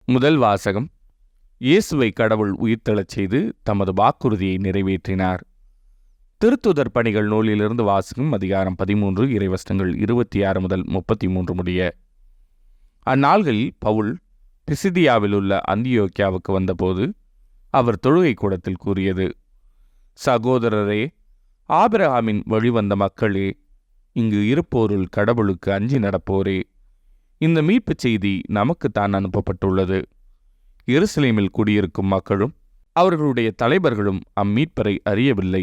முதல் வாசகம். இயேசுவை கடவுள் உயிர்த்தெழச் செய்து தமது வாக்குறுதியை நிறைவேற்றினார். திருத்துதர் பணிகள் நூலிலிருந்து வாசகம். அதிகாரம் 13, இறைவசனங்கள் 26 முதல் 33 முடிய. அந்நாள்களில் பவுல் பிசிதியாவில் உள்ள அந்தியோக்கியாவுக்கு வந்தபோது அவர் தொழுகை கூடத்தில் கூறியது: சகோதரரே, ஆபிரகாமின் வழிவந்த மக்களே, இங்கு இருப்போருள் கடவுளுக்கு அஞ்சி நடப்போரே, இந்த மீட்புச் செய்தி நமக்குத்தான் அனுப்பப்பட்டுள்ளது. எருசலேமில் குடியிருக்கும் மக்களும் அவர்களுடைய தலைவர்களும் அம்மீட்பரை அறியவில்லை.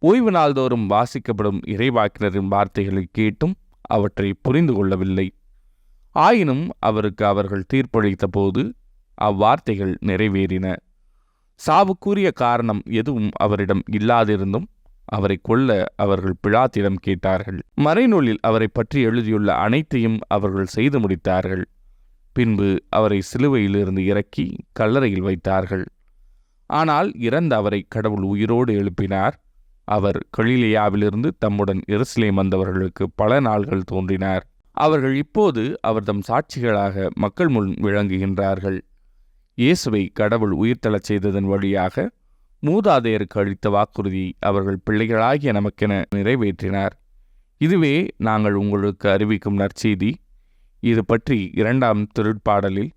ஓய்வு நாள்தோறும் வாசிக்கப்படும் இறைவாக்கினரின் வார்த்தைகளை கேட்டும் அவற்றை புரிந்து கொள்ளவில்லை. ஆயினும் அவருக்கு அவர்கள் தீர்ப்பளித்த போது அவ்வார்த்தைகள் நிறைவேறின. சாவுக்குரிய காரணம் எதுவும் அவரிடம் இல்லாதிருந்தும் அவரை கொல்ல அவர்கள் பிலாத்திடம் கேட்டார்கள். மறைநூலில் அவரை பற்றி எழுதியுள்ள அனைத்தையும் அவர்கள் செய்து முடித்தார்கள். பின்பு அவரை சிலுவையிலிருந்து இறக்கி கல்லறையில் வைத்தார்கள். ஆனால் இறந்த அவரை கடவுள் உயிரோடு எழுப்பினார். அவர் கலிலேயாவிலிருந்து தம்முடன் எருசலேம் வந்தவர்களுக்கு பல நாள்கள் தோன்றினார். அவர்கள் இப்போது அவர்தம் சாட்சிகளாக மக்கள் முன் விளங்குகின்றார்கள். இயேசுவை கடவுள் உயிர்த்தெழச் செய்ததன் வழியாக மூதாதையருக்கு அளித்த வாக்குறுதி அவர்கள் பிள்ளைகளாகிய நமக்கென நிறைவேற்றினார். இதுவே நாங்கள் உங்களுக்கு அறிவிக்கும் நற்செய்தி. இது பற்றி 2ஆம் திருப்பாடலில்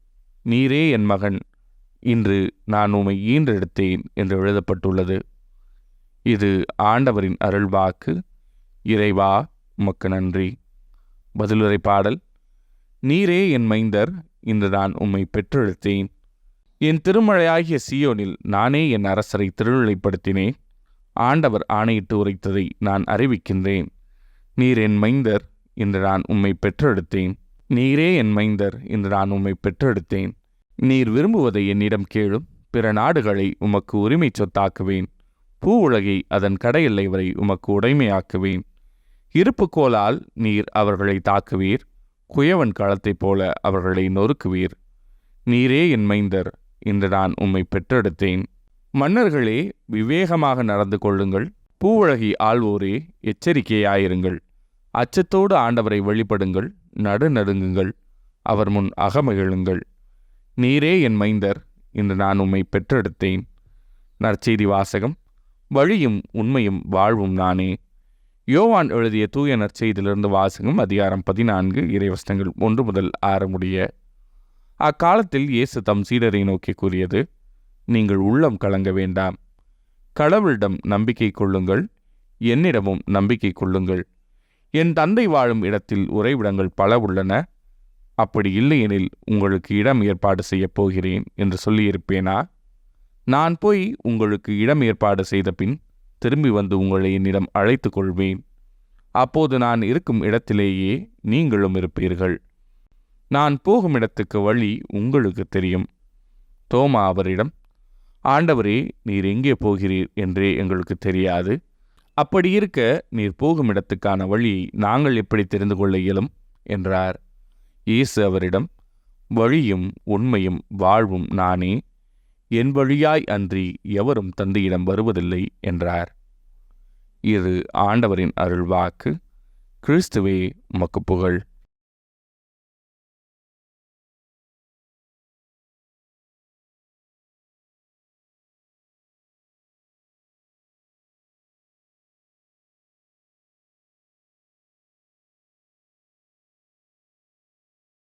நீரே என் மகன், இன்று நான் உம்மை ஈன்றெடுத்தேன் என்று எழுதப்பட்டுள்ளது. இது ஆண்டவரின் அருள்வாக்கு. இறைவா, உமக்கு நன்றி. பதிலுரை பாடல். நீரே என் மைந்தர், இன்று நான் உம்மை பெற்றெடுத்தேன். என் திருமழையாகிய சீயோனில் நானே என் அரசரை திருநிலைப்படுத்தினேன். ஆண்டவர் ஆணையிட்டு உரைத்ததை நான் அறிவிக்கின்றேன். நீர் என் மைந்தர், இன்று நான் உம்மை பெற்றெடுத்தேன். நீரே என் மைந்தர், இன்று நான் உம்மை பெற்றெடுத்தேன். நீர் விரும்புவதை என்னிடம் கேளும். பிற நாடுகளை உமக்கு உரிமை சொத்தாக்குவேன். பூ உலகை அதன் கடையெல்லை வரை உமக்கு உடைமையாக்குவேன். இருப்புக்கோலால் நீர் அவர்களை தாக்குவீர். குயவன் களத்தைப் போல அவர்களை நொறுக்குவீர். நீரே என் மைந்தர், இன்று நான் உம்மை பெற்றெடுத்தேன். மன்னர்களே, விவேகமாக நடந்து கொள்ளுங்கள். பூவுலகை ஆள்வோரே, எச்சரிக்கையாயிருங்கள். அச்சத்தோடு ஆண்டவரை வழிபடுங்கள். நடுநடுங்குங்கள். அவர் முன் அகமகிழுங்கள். நீரே என் மைந்தர், இன்று நான் உம்மை பெற்றெடுத்தேன். நற்செய்தி வாசகம். வழியும் உண்மையும் வாழ்வும் நானே. யோவான் எழுதிய தூய நற்செய்தியிலிருந்து வாசகம். அதிகாரம் 14, இறைவசனங்கள் 1 முதல் 6 முடிய. அக்காலத்தில் இயேசு தம் சீடரை நோக்கி கூறியது: நீங்கள் உள்ளம் கலங்க வேண்டாம். கடவுளிடம் நம்பிக்கை கொள்ளுங்கள், என்னிடமும் நம்பிக்கை கொள்ளுங்கள். என் தந்தை வாழும் இடத்தில் உறைவிடங்கள் பல உள்ளன. அப்படி இல்லையெனில் உங்களுக்கு இடம் ஏற்பாடு செய்யப் போகிறேன் என்று சொல்லியிருப்பேனா? நான் போய் உங்களுக்கு இடம் ஏற்பாடு செய்த பின் திரும்பி வந்து உங்களை என்னிடம் அழைத்து கொள்வேன். அப்போது நான் இருக்கும் இடத்திலேயே நீங்களும் இருப்பீர்கள். நான் போகும் இடத்துக்கு வழி உங்களுக்கு தெரியும். தோமா அவரிடம்: ஆண்டவரே, நீர் எங்கே போகிறீர் என்றே எங்களுக்கு தெரியாது. அப்படி இருக்க நீர் போகும் இடத்துக்கான வழியை நாங்கள் எப்படி தெரிந்து கொள்ள இயலும் என்றார். இயேசு அவரிடம்: வழியும் உண்மையும் வாழ்வும் நானே. என் வழியாய் அன்றி எவரும் தந்தையிடம் வருவதில்லை என்றார். இது ஆண்டவரின் அருள்வாக்கு. கிறிஸ்துவே, உமக்கு புகழ்.